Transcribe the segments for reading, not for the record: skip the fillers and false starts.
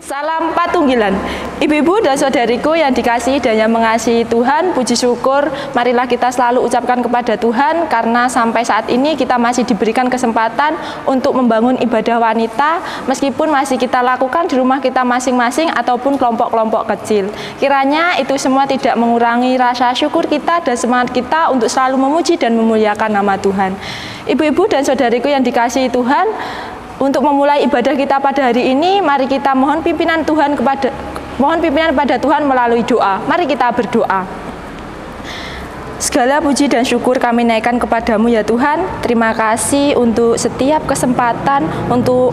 Salam Patunggilan. Ibu-ibu dan saudariku yang dikasihi dan yang mengasihi Tuhan, puji syukur marilah kita selalu ucapkan kepada Tuhan karena sampai saat ini kita masih diberikan kesempatan untuk membangun ibadah wanita meskipun masih kita lakukan di rumah kita masing-masing ataupun kelompok-kelompok kecil. Kiranya itu semua tidak mengurangi rasa syukur kita dan semangat kita untuk selalu memuji dan memuliakan nama Tuhan. Ibu-ibu dan saudariku yang dikasihi Tuhan, untuk memulai ibadah kita pada hari ini, mari kita mohon pimpinan pada Tuhan melalui doa. Mari kita berdoa. Segala puji dan syukur kami naikkan kepadamu ya Tuhan. Terima kasih untuk setiap kesempatan, untuk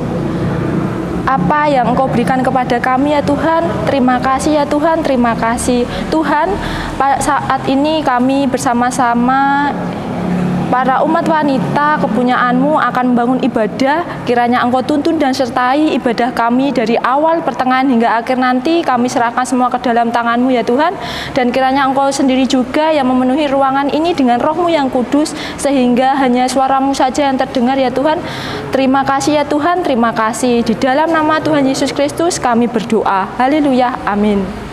apa yang Engkau berikan kepada kami ya Tuhan. Terima kasih ya Tuhan, terima kasih Tuhan. Saat ini kami bersama-sama para umat wanita kepunyaanmu akan membangun ibadah. Kiranya Engkau tuntun dan sertai ibadah kami dari awal, pertengahan hingga akhir nanti. Kami serahkan semua ke dalam tangan-Mu ya Tuhan. Dan kiranya Engkau sendiri juga yang memenuhi ruangan ini dengan Roh-Mu yang kudus, sehingga hanya suara-Mu saja yang terdengar ya Tuhan. Terima kasih ya Tuhan, terima kasih. Di dalam nama Tuhan Yesus Kristus kami berdoa. Haleluya, amin.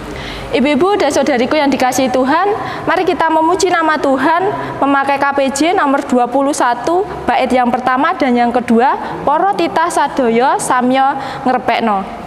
Ibu-ibu dan saudariku yang dikasihi Tuhan, mari kita memuji nama Tuhan memakai KPJ nomor 21, bait yang pertama dan yang kedua, Poro titah sadoyo samyo ngrepekno.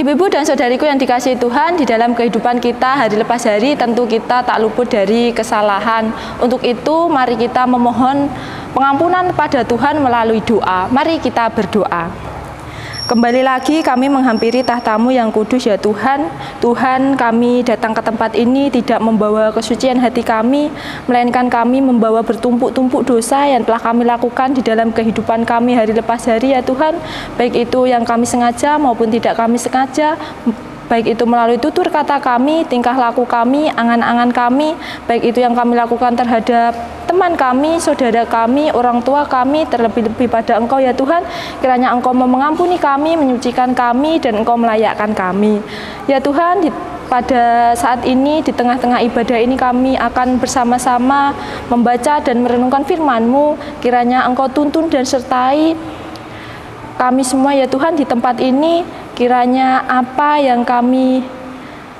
Ibu-ibu dan saudariku yang dikasihi Tuhan, di dalam kehidupan kita hari lepas hari tentu kita tak luput dari kesalahan. Untuk itu mari kita memohon pengampunan pada Tuhan melalui doa. Mari kita berdoa. Kembali lagi kami menghampiri tahta-Mu yang kudus ya Tuhan. Tuhan, kami datang ke tempat ini tidak membawa kesucian hati kami, melainkan kami membawa bertumpuk-tumpuk dosa yang telah kami lakukan di dalam kehidupan kami hari lepas hari ya Tuhan. Baik itu yang kami sengaja maupun tidak kami sengaja, baik itu melalui tutur kata kami, tingkah laku kami, angan-angan kami, baik itu yang kami lakukan terhadap teman kami, saudara kami, orang tua kami, terlebih-lebih pada Engkau ya Tuhan. Kiranya Engkau mau mengampuni kami, menyucikan kami, dan Engkau melayakkan kami. Ya Tuhan, pada saat ini, di tengah-tengah ibadah ini kami akan bersama-sama membaca dan merenungkan firman-Mu. Kiranya Engkau tuntun dan sertai kami semua ya Tuhan di tempat ini. Kiranya apa yang kami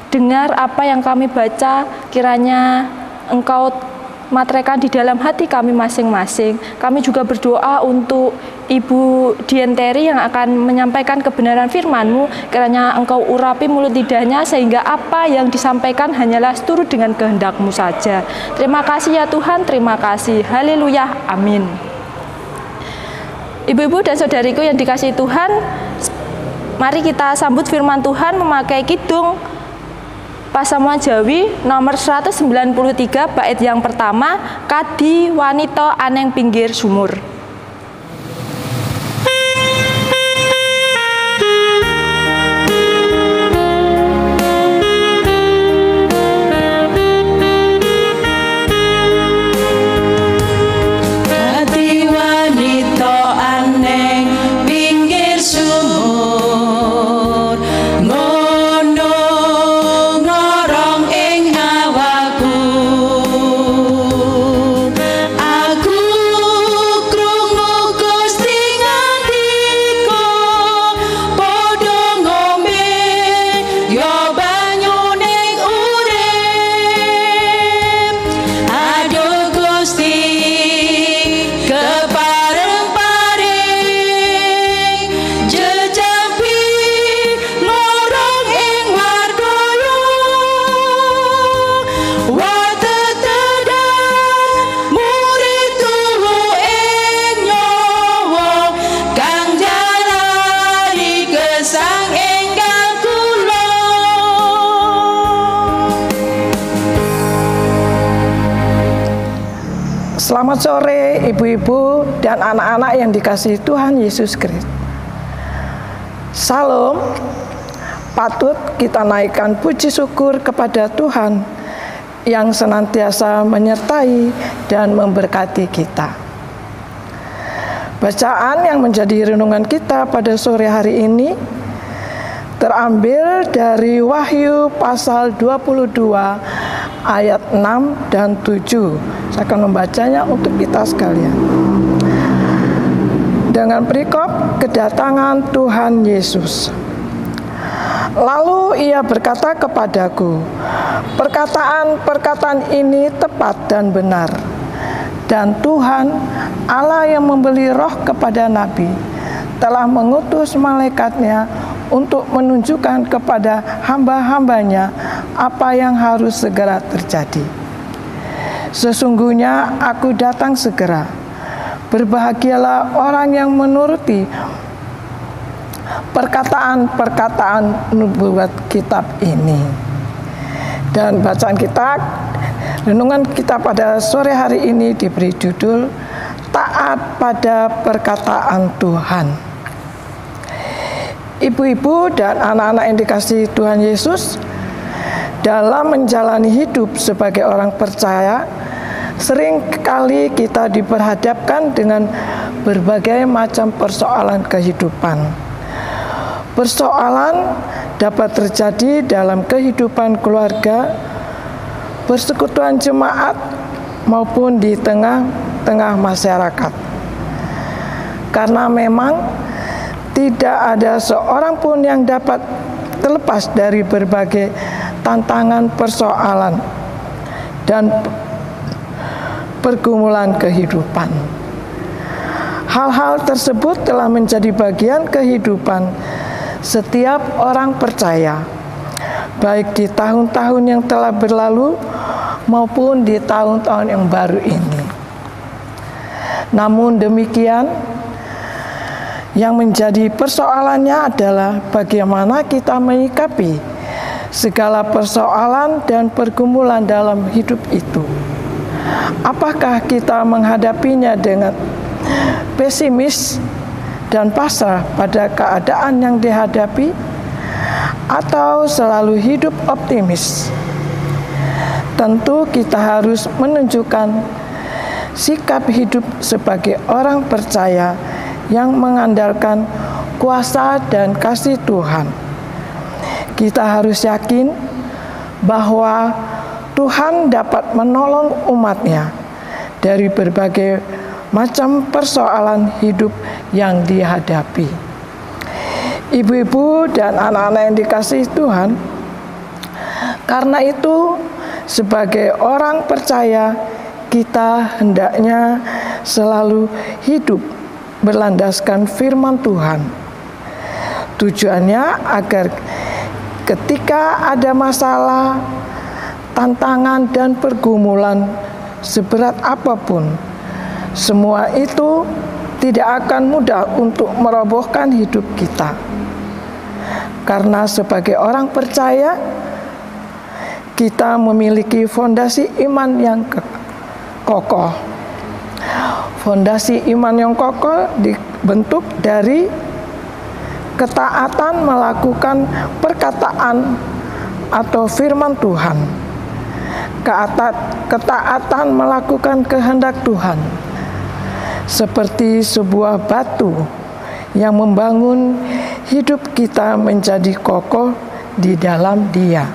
dengar, apa yang kami baca, kiranya Engkau materaikan di dalam hati kami masing-masing. Kami juga berdoa untuk Ibu Dienteri yang akan menyampaikan kebenaran firman-Mu. Kiranya Engkau urapi mulut lidahnya sehingga apa yang disampaikan hanyalah seturut dengan kehendak-Mu saja. Terima kasih ya Tuhan, terima kasih. Haleluya, amin. Ibu-ibu dan saudariku yang dikasihi Tuhan, mari kita sambut firman Tuhan memakai kidung Pasamuan Jawi nomor 193 bait yang pertama, Kadi Wanita Aneng Pinggir Sumur. Ngono ngorong ing awaku Selamat sore ibu-ibu dan anak-anak yang dikasihi Tuhan Yesus Kristus. Salam. Patut kita naikkan puji syukur kepada Tuhan yang senantiasa menyertai dan memberkati kita. Bacaan yang menjadi renungan kita pada sore hari ini terambil dari Wahyu pasal 22 ayat 6 dan 7. Saya akan membacanya untuk kita sekalian. Dengan perikop kedatangan Tuhan Yesus. Lalu ia berkata kepadaku, perkataan-perkataan ini tepat dan benar. Dan Tuhan, Allah yang memberi roh kepada nabi, telah mengutus malaikatnya untuk menunjukkan kepada hamba-hambanya apa yang harus segera terjadi. Sesungguhnya aku datang segera. Berbahagialah orang yang menuruti perkataan-perkataan nubuat kitab ini. Dan bacaan kita, renungan kita pada sore hari ini diberi judul Taat pada Perkataan Tuhan. Ibu-ibu dan anak-anak yang dikasihi Tuhan Yesus, dalam menjalani hidup sebagai orang percaya, sering kali kita diperhadapkan dengan berbagai macam persoalan kehidupan. Persoalan dapat terjadi dalam kehidupan keluarga, persekutuan jemaat, maupun di tengah-tengah masyarakat. Karena memang tidak ada seorang pun yang dapat terlepas dari berbagai tantangan persoalan dan pergumulan kehidupan. Hal-hal tersebut telah menjadi bagian kehidupan setiap orang percaya, baik di tahun-tahun yang telah berlalu maupun di tahun-tahun yang baru ini. Namun demikian, yang menjadi persoalannya adalah bagaimana kita menyikapi segala persoalan dan pergumulan dalam hidup itu. Apakah kita menghadapinya dengan pesimis dan pasrah pada keadaan yang dihadapi, atau selalu hidup optimis? Tentu kita harus menunjukkan sikap hidup sebagai orang percaya yang mengandalkan kuasa dan kasih Tuhan. Kita harus yakin bahwa Tuhan dapat menolong umatnya dari berbagai macam persoalan hidup yang dihadapi. Ibu-ibu dan anak-anak yang dikasihi Tuhan, karena itu sebagai orang percaya kita hendaknya selalu hidup berlandaskan firman Tuhan. Tujuannya agar ketika ada masalah, tantangan dan pergumulan seberat apapun, semua itu tidak akan mudah untuk merobohkan hidup kita. Karena sebagai orang percaya, kita memiliki fondasi iman yang kokoh. Fondasi iman yang kokoh dibentuk dari ketaatan melakukan perkataan atau firman Tuhan, ketaatan melakukan kehendak Tuhan, seperti sebuah batu yang membangun hidup kita menjadi kokoh di dalam Dia.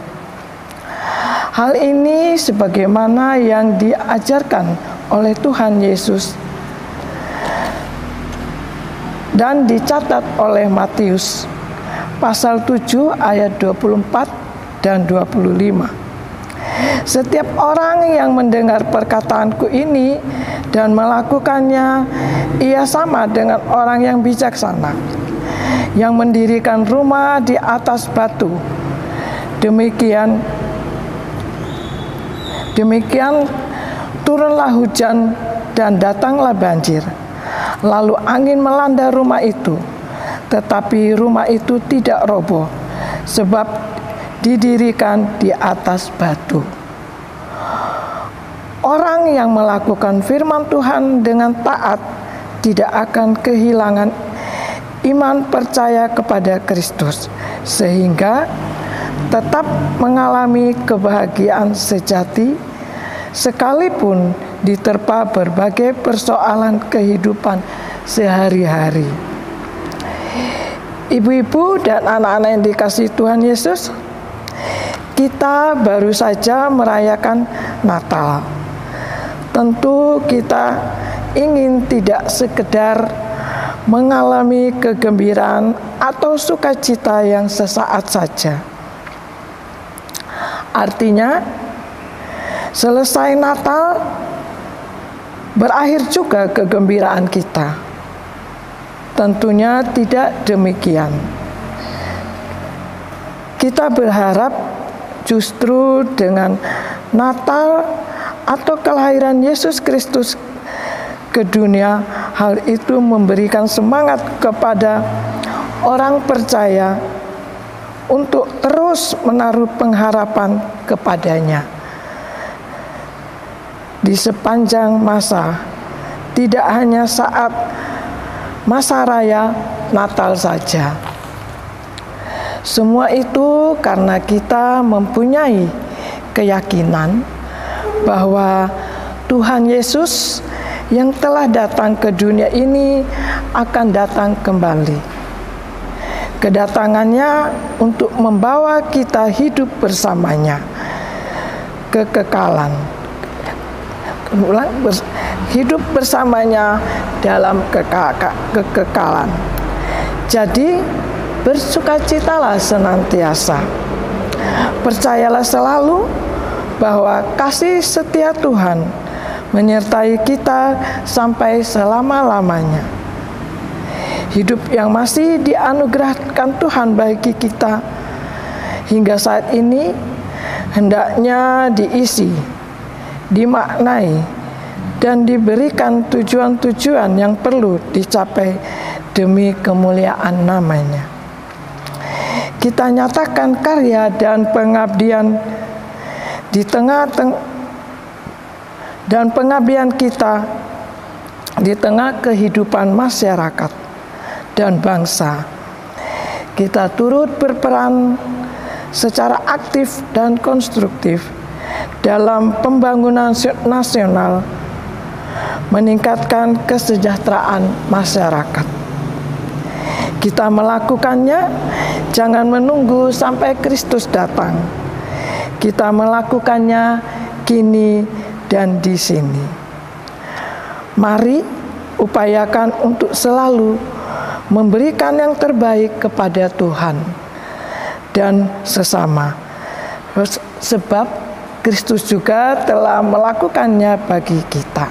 Hal ini sebagaimana yang diajarkan oleh Tuhan Yesus dan dicatat oleh Matius pasal 7 ayat 24 dan 25. Setiap orang yang mendengar perkataanku ini dan melakukannya, ia sama dengan orang yang bijaksana yang mendirikan rumah di atas batu. Demikian turunlah hujan dan datanglah banjir. Lalu angin melanda rumah itu, tetapi rumah itu tidak roboh, sebab didirikan di atas batu. Orang orang yang melakukan firman Tuhan dengan taat tidak akan kehilangan iman percaya kepada Kristus, sehingga tetap mengalami kebahagiaan sejati sekalipun diterpa berbagai persoalan kehidupan sehari-hari. Ibu-ibu dan anak-anak yang dikasihi Tuhan Yesus, kita baru saja merayakan Natal. Tentu kita ingin tidak sekedar mengalami kegembiraan atau sukacita yang sesaat saja. Artinya, selesai Natal, berakhir juga kegembiraan kita. Tentunya tidak demikian. Kita berharap justru dengan Natal atau kelahiran Yesus Kristus ke dunia, hal itu memberikan semangat kepada orang percaya untuk terus menaruh pengharapan kepadanya di sepanjang masa, tidak hanya saat masa raya Natal saja. Semua itu karena kita mempunyai keyakinan bahwa Tuhan Yesus yang telah datang ke dunia ini akan datang kembali. Kedatangannya untuk membawa kita hidup bersamanya, kekekalan. Hidup bersamanya dalam kekekalan. Jadi bersukacitalah senantiasa. Percayalah selalu bahwa kasih setia Tuhan menyertai kita sampai selama-lamanya. Hidup yang masih dianugerahkan Tuhan bagi kita hingga saat ini hendaknya diisi, dimaknai, dan diberikan tujuan-tujuan yang perlu dicapai demi kemuliaan namanya. Kita nyatakan karya dan pengabdian dan pengabdian kita di tengah kehidupan masyarakat dan bangsa. Kita turut berperan secara aktif dan konstruktif dalam pembangunan nasional, meningkatkan kesejahteraan masyarakat. Kita melakukannya jangan menunggu sampai Kristus datang. Kita melakukannya kini dan di sini. Mari upayakan untuk selalu memberikan yang terbaik kepada Tuhan dan sesama. Sebab Kristus juga telah melakukannya bagi kita.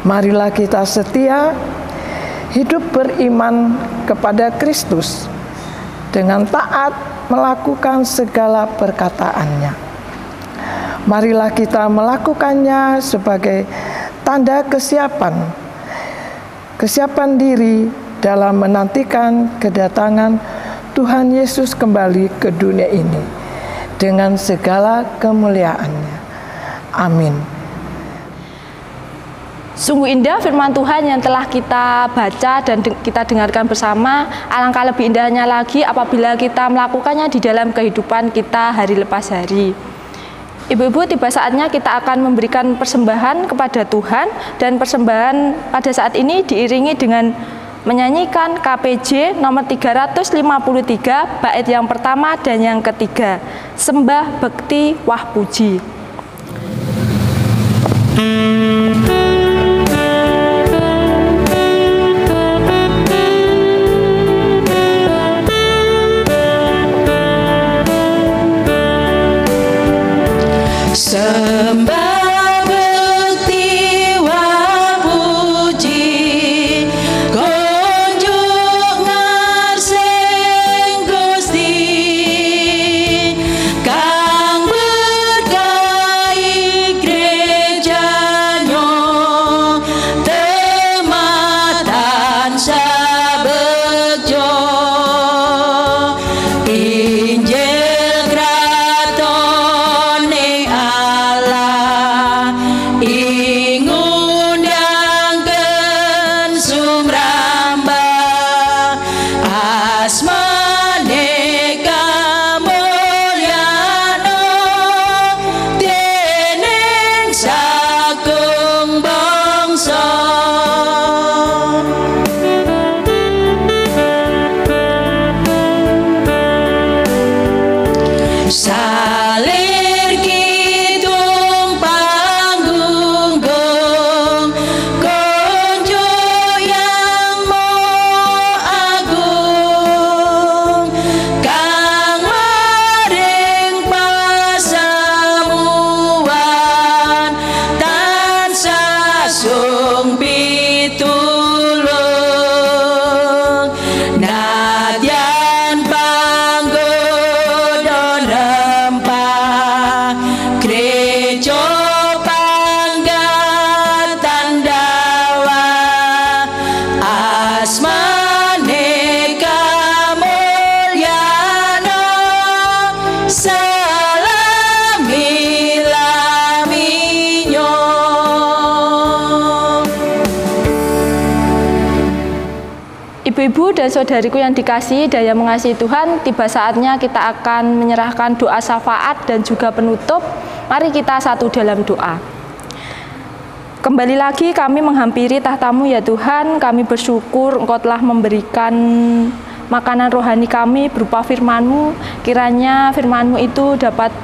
Marilah kita setia hidup beriman kepada Kristus dengan taat melakukan segala perkataannya. Marilah kita melakukannya sebagai tanda kesiapan diri dalam menantikan kedatangan Tuhan Yesus kembali ke dunia ini dengan segala kemuliaannya. Amin. Sungguh indah firman Tuhan yang telah kita baca dan kita dengarkan bersama. Alangkah lebih indahnya lagi apabila kita melakukannya di dalam kehidupan kita hari lepas hari. Ibu-ibu, tiba saatnya kita akan memberikan persembahan kepada Tuhan, dan persembahan pada saat ini diiringi dengan menyanyikan KPJ nomor 353 bait yang pertama dan yang ketiga, Sembah Bekti Wah Puji. Sembah bekti wah puji, kunjuk ngarseng Gusti, kang berkahi gerejanya, tematan sabekjo, Injil kratone Allah. Ibu-ibu dan saudariku yang dikasihi dan yang mengasihi Tuhan, tiba saatnya kita akan menyerahkan doa syafaat dan juga penutup. Mari kita satu dalam doa. Kembali lagi kami menghampiri tahta-Mu ya Tuhan, kami bersyukur Engkau telah memberikan makanan rohani kami berupa firman-Mu. Kiranya firman-Mu itu dapat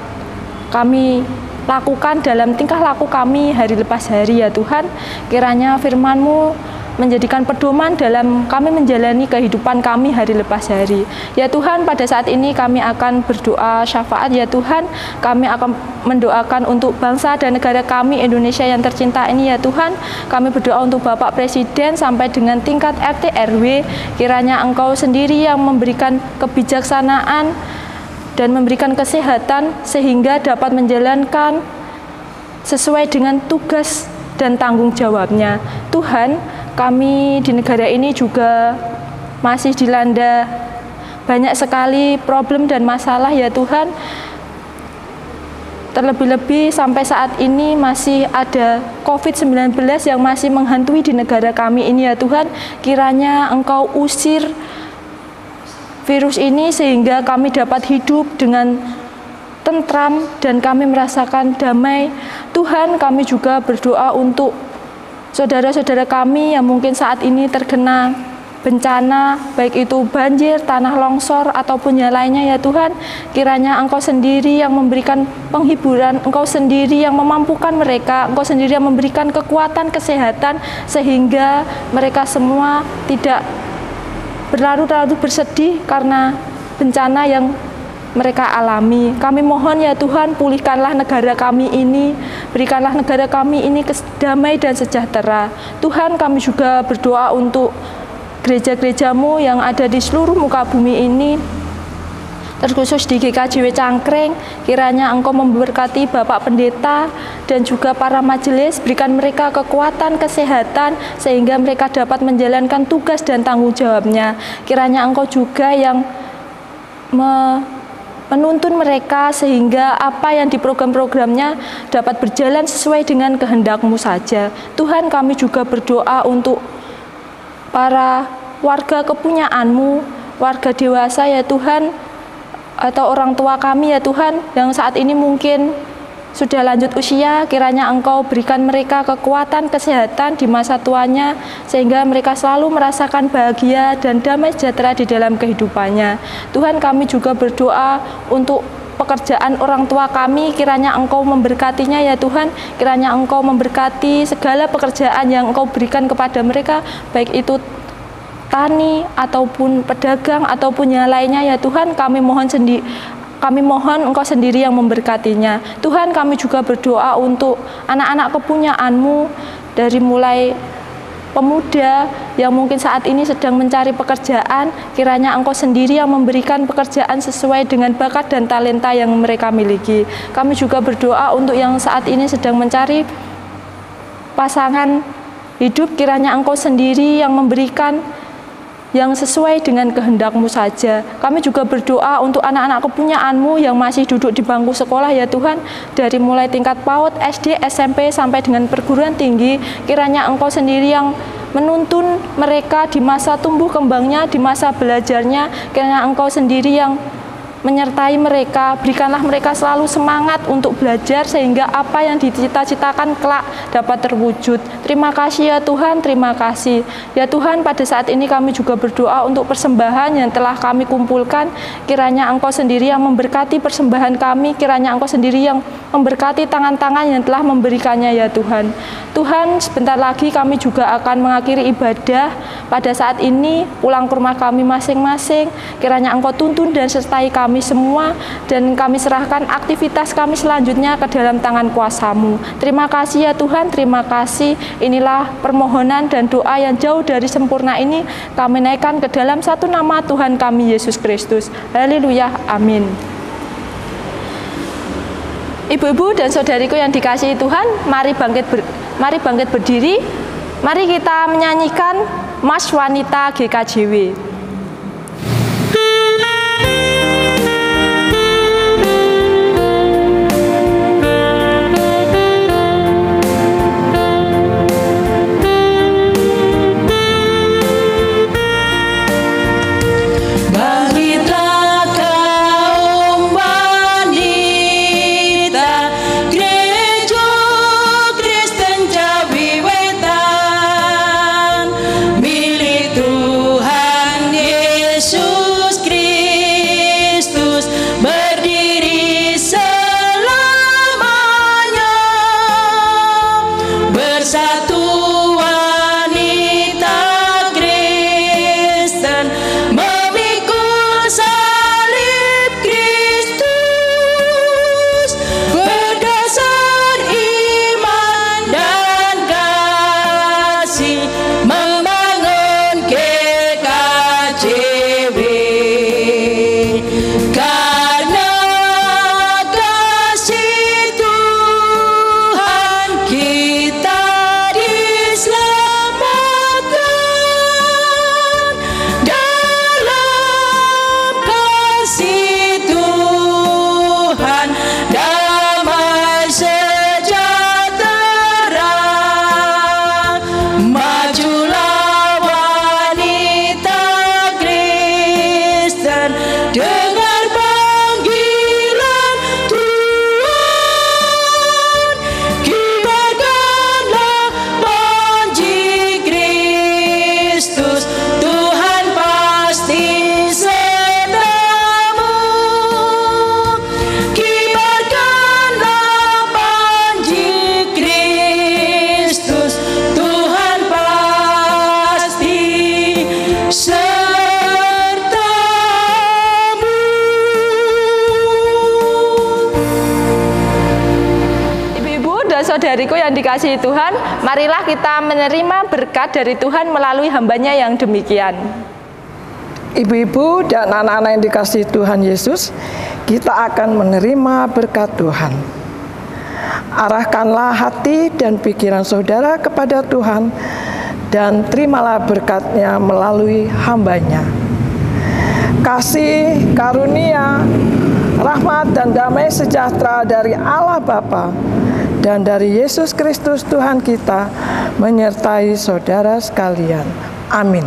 kami lakukan dalam tingkah laku kami hari lepas hari ya Tuhan. Kiranya firman-Mu menjadikan pedoman dalam kami menjalani kehidupan kami hari lepas hari. Ya Tuhan, pada saat ini kami akan berdoa syafaat ya Tuhan. Kami akan mendoakan untuk bangsa dan negara kami Indonesia yang tercinta ini ya Tuhan. Kami berdoa untuk Bapak Presiden sampai dengan tingkat RT RW. Kiranya Engkau sendiri yang memberikan kebijaksanaan dan memberikan kesehatan sehingga dapat menjalankan sesuai dengan tugas dan tanggung jawabnya. Tuhan, kami di negara ini juga masih dilanda banyak sekali problem dan masalah ya Tuhan. Terlebih-lebih sampai saat ini masih ada COVID-19 yang masih menghantui di negara kami ini ya Tuhan. Kiranya Engkau usir virus ini sehingga kami dapat hidup dengan tentram dan kami merasakan damai. Tuhan, kami juga berdoa untuk saudara-saudara kami yang mungkin saat ini terkena bencana, baik itu banjir, tanah longsor, ataupun yang lainnya ya Tuhan. Kiranya Engkau sendiri yang memberikan penghiburan, Engkau sendiri yang memampukan mereka, Engkau sendiri yang memberikan kekuatan, kesehatan, sehingga mereka semua tidak berlarut-larut bersedih karena bencana yang mereka alami. Kami mohon ya Tuhan, pulihkanlah negara kami ini, berikanlah negara kami ini damai dan sejahtera. Tuhan, kami juga berdoa untuk gereja-gereja-Mu yang ada di seluruh muka bumi ini, terkhusus di GKJW Cangkring. Kiranya Engkau memberkati Bapak Pendeta dan juga para majelis, berikan mereka kekuatan, kesehatan, sehingga mereka dapat menjalankan tugas dan tanggung jawabnya. Kiranya Engkau juga yang menuntun mereka sehingga apa yang di program-programnya dapat berjalan sesuai dengan kehendak-Mu saja. Tuhan, kami juga berdoa untuk para warga kepunyaan-Mu, warga dewasa ya Tuhan, atau orang tua kami ya Tuhan, yang saat ini mungkin sudah lanjut usia. Kiranya Engkau berikan mereka kekuatan, kesehatan di masa tuanya, sehingga mereka selalu merasakan bahagia dan damai sejahtera di dalam kehidupannya. Tuhan, kami juga berdoa untuk pekerjaan orang tua kami. Kiranya Engkau memberkatinya ya Tuhan. Kiranya Engkau memberkati segala pekerjaan yang Engkau berikan kepada mereka, baik itu tani ataupun pedagang ataupun yang lainnya ya Tuhan. Kami mohon Engkau sendiri yang memberkatinya. Tuhan, kami juga berdoa untuk anak-anak kepunyaan-Mu, dari mulai pemuda yang mungkin saat ini sedang mencari pekerjaan. Kiranya Engkau sendiri yang memberikan pekerjaan sesuai dengan bakat dan talenta yang mereka miliki. Kami juga berdoa untuk yang saat ini sedang mencari pasangan hidup. Kiranya Engkau sendiri yang memberikan yang sesuai dengan kehendak-Mu saja. Kami juga berdoa untuk anak-anak kepunyaan-Mu yang masih duduk di bangku sekolah ya Tuhan, dari mulai tingkat PAUD, SD, SMP sampai dengan perguruan tinggi. Kiranya Engkau sendiri yang menuntun mereka di masa tumbuh kembangnya, di masa belajarnya. Kiranya Engkau sendiri yang menyertai mereka, berikanlah mereka selalu semangat untuk belajar sehingga apa yang dicita-citakan kelak dapat terwujud. Terima kasih ya Tuhan, terima kasih. Ya Tuhan, pada saat ini kami juga berdoa untuk persembahan yang telah kami kumpulkan. Kiranya Engkau sendiri yang memberkati persembahan kami, kiranya Engkau sendiri yang memberkati tangan-tangan yang telah memberikannya ya Tuhan. Tuhan, sebentar lagi kami juga akan mengakhiri ibadah. Pada saat ini pulang ke rumah kami masing-masing. Kiranya Engkau tuntun dan sertai kami semua, dan kami serahkan aktivitas kami selanjutnya ke dalam tangan kuasa-Mu. Terima kasih ya Tuhan, terima kasih. Inilah permohonan dan doa yang jauh dari sempurna ini kami naikkan ke dalam satu nama Tuhan kami Yesus Kristus. Haleluya, amin. Ibu-ibu dan saudariku yang dikasihi Tuhan, mari bangkit berdiri. Mari kita menyanyikan Mas Wanita GKJW. saudara-saudariku yang dikasihi Tuhan, marilah kita menerima berkat dari Tuhan melalui hambanya yang demikian. Ibu-ibu dan anak-anak yang dikasihi Tuhan Yesus, kita akan menerima berkat Tuhan. Arahkanlah hati dan pikiran saudara kepada Tuhan dan terimalah berkat-Nya melalui hambanya. Kasih, karunia, rahmat dan damai sejahtera dari Allah Bapa dan dari Yesus Kristus Tuhan kita menyertai saudara sekalian. Amin.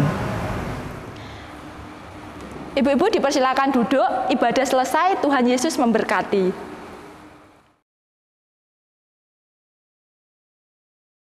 Ibu-ibu dipersilakan duduk, ibadah selesai, Tuhan Yesus memberkati.